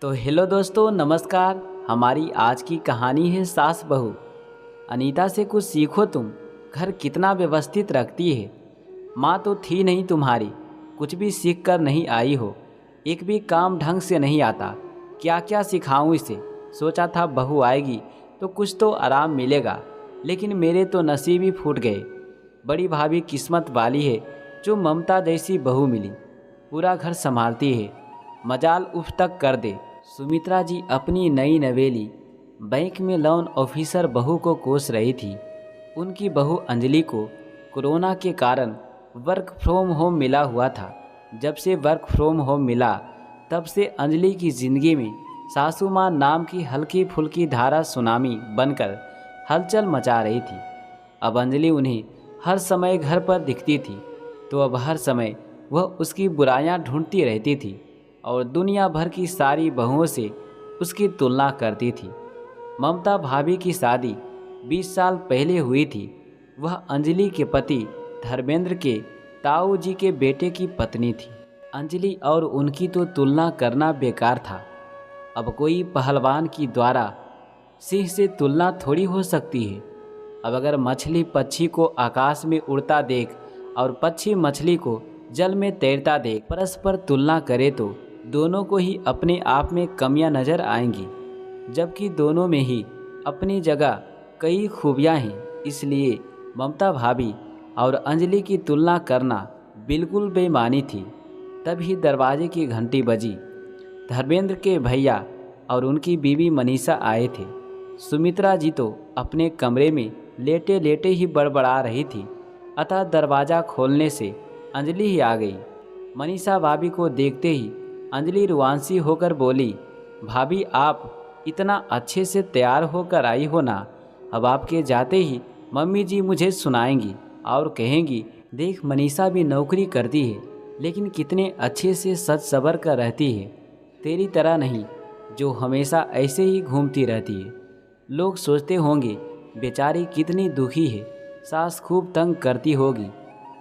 तो हेलो दोस्तों, नमस्कार। हमारी आज की कहानी है सास बहू। अनीता से कुछ सीखो तुम। घर कितना व्यवस्थित रखती है। माँ तो थी नहीं तुम्हारी, कुछ भी सीख कर नहीं आई हो। एक भी काम ढंग से नहीं आता। क्या क्या सिखाऊं इसे। सोचा था बहू आएगी तो कुछ तो आराम मिलेगा, लेकिन मेरे तो नसीब ही फूट गए। बड़ी भाभी किस्मत वाली है जो ममता जैसी बहू मिली। पूरा घर संभालती है, मजाल उफ तक कर दे। सुमित्रा जी अपनी नई नवेली बैंक में लोन ऑफिसर बहू को कोस रही थी। उनकी बहू अंजलि को कोरोना के कारण वर्क फ्रॉम होम मिला हुआ था। जब से वर्क फ्रॉम होम मिला तब से अंजलि की ज़िंदगी में सासू माँ नाम की हल्की फुल्की धारा सुनामी बनकर हलचल मचा रही थी। अब अंजलि उन्हें हर समय घर पर दिखती थी तो अब हर समय वह उसकी बुराइयां ढूंढती रहती थी और दुनिया भर की सारी बहुओं से उसकी तुलना करती थी। ममता भाभी की शादी 20 साल पहले हुई थी। वह अंजलि के पति धर्मेंद्र के ताऊ जी के बेटे की पत्नी थी। अंजलि और उनकी तो तुलना करना बेकार था। अब कोई पहलवान की द्वारा सिंह से तुलना थोड़ी हो सकती है। अब अगर मछली पक्षी को आकाश में उड़ता देख और पक्षी मछली को जल में तैरता देख परस्पर तुलना करे तो दोनों को ही अपने आप में कमियां नजर आएंगी, जबकि दोनों में ही अपनी जगह कई खूबियां हैं। इसलिए ममता भाभी और अंजलि की तुलना करना बिल्कुल बेईमानी थी। तभी दरवाजे की घंटी बजी। धर्मेंद्र के भैया और उनकी बीवी मनीषा आए थे। सुमित्रा जी तो अपने कमरे में लेटे लेटे ही बड़बड़ा रही थी, अतः दरवाज़ा खोलने से अंजलि ही आ गई। मनीषा भाभी को देखते ही अंजलि रुआंसी होकर बोली, भाभी आप इतना अच्छे से तैयार होकर आई हो ना। अब आपके जाते ही मम्मी जी मुझे सुनाएंगी और कहेंगी, देख मनीषा भी नौकरी करती है लेकिन कितने अच्छे से सज सवर कर रहती है, तेरी तरह नहीं जो हमेशा ऐसे ही घूमती रहती है। लोग सोचते होंगे बेचारी कितनी दुखी है, सास खूब तंग करती होगी,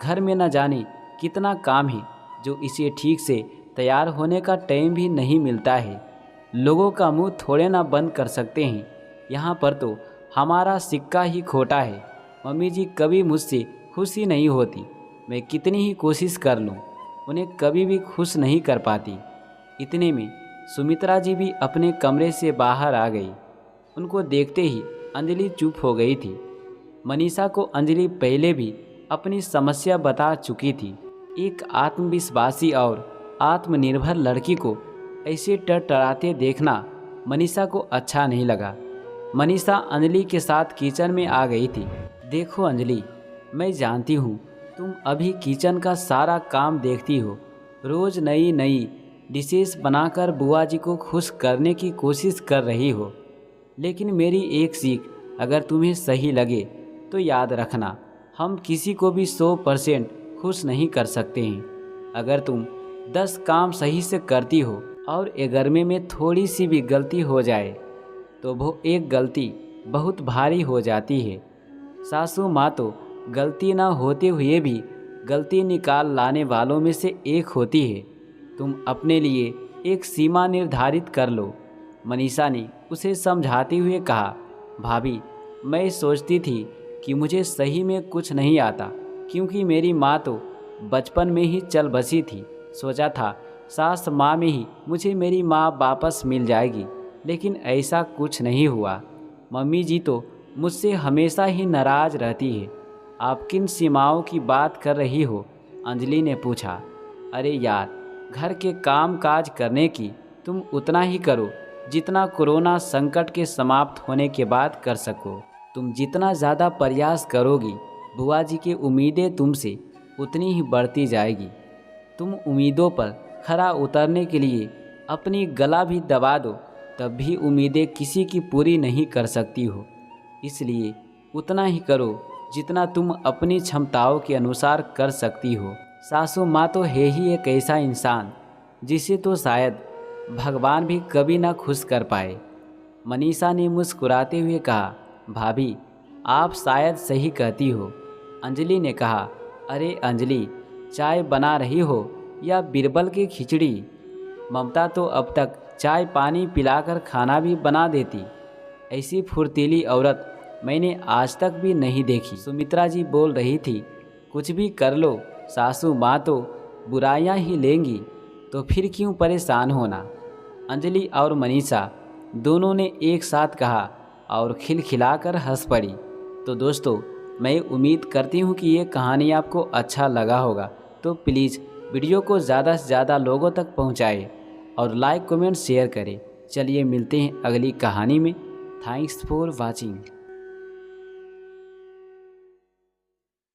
घर में न जाने कितना काम है जो इसे ठीक से तैयार होने का टाइम भी नहीं मिलता है। लोगों का मुंह थोड़े ना बंद कर सकते हैं। यहाँ पर तो हमारा सिक्का ही खोटा है। मम्मी जी कभी मुझसे खुश ही नहीं होती। मैं कितनी ही कोशिश कर लूँ उन्हें कभी भी खुश नहीं कर पाती। इतने में सुमित्रा जी भी अपने कमरे से बाहर आ गई। उनको देखते ही अंजलि चुप हो गई थी। मनीषा को अंजलि पहले भी अपनी समस्या बता चुकी थी। एक आत्मविश्वासी और आत्मनिर्भर लड़की को ऐसे टरटराते देखना मनीषा को अच्छा नहीं लगा। मनीषा अंजलि के साथ किचन में आ गई थी। देखो अंजलि, मैं जानती हूँ तुम अभी किचन का सारा काम देखती हो, रोज़ नई नई डिशेस बनाकर बुआ जी को खुश करने की कोशिश कर रही हो, लेकिन मेरी एक सीख अगर तुम्हें सही लगे तो याद रखना, हम किसी को भी 100% खुश नहीं कर सकते हैं। अगर तुम 10 काम सही से करती हो और 11वें में थोड़ी सी भी गलती हो जाए तो वो एक गलती बहुत भारी हो जाती है। सासू माँ तो गलती ना होते हुए भी गलती निकाल लाने वालों में से एक होती है। तुम अपने लिए एक सीमा निर्धारित कर लो। मनीषा ने उसे समझाते हुए कहा, भाभी मैं सोचती थी कि मुझे सही में कुछ नहीं आता, क्योंकि मेरी माँ तो बचपन में ही चल बसी थी। सोचा था सास माँ में ही मुझे मेरी माँ वापस मिल जाएगी, लेकिन ऐसा कुछ नहीं हुआ। मम्मी जी तो मुझसे हमेशा ही नाराज़ रहती है। आप किन सीमाओं की बात कर रही हो? अंजलि ने पूछा। अरे यार, घर के काम काज करने की तुम उतना ही करो जितना कोरोना संकट के समाप्त होने के बाद कर सको। तुम जितना ज़्यादा प्रयास करोगी, बुआ जी की उम्मीदें तुमसे उतनी ही बढ़ती जाएगी। तुम उम्मीदों पर खरा उतरने के लिए अपनी गला भी दबा दो, तब भी उम्मीदें किसी की पूरी नहीं कर सकती हो। इसलिए उतना ही करो जितना तुम अपनी क्षमताओं के अनुसार कर सकती हो। सासू माँ तो है ही एक ऐसा इंसान जिसे तो शायद भगवान भी कभी ना खुश कर पाए। मनीषा ने मुस्कुराते हुए कहा, भाभी आप शायद सही कहती हो। अंजलि ने कहा, अरे अंजलि, चाय बना रही हो या बीरबल की खिचड़ी? ममता तो अब तक चाय पानी पिलाकर खाना भी बना देती। ऐसी फुर्तीली औरत मैंने आज तक भी नहीं देखी। सुमित्रा जी बोल रही थी, कुछ भी कर लो, सासू माँ तो बुराइयां ही लेंगी, तो फिर क्यों परेशान होना। अंजलि और मनीषा दोनों ने एक साथ कहा और खिलखिलाकर हंस पड़ी। तो दोस्तों, मैं उम्मीद करती हूँ कि ये कहानी आपको अच्छा लगा होगा। तो प्लीज़ वीडियो को ज़्यादा से ज़्यादा लोगों तक पहुँचाएं और लाइक कमेंट शेयर करें। चलिए मिलते हैं अगली कहानी में। Thanks for watching.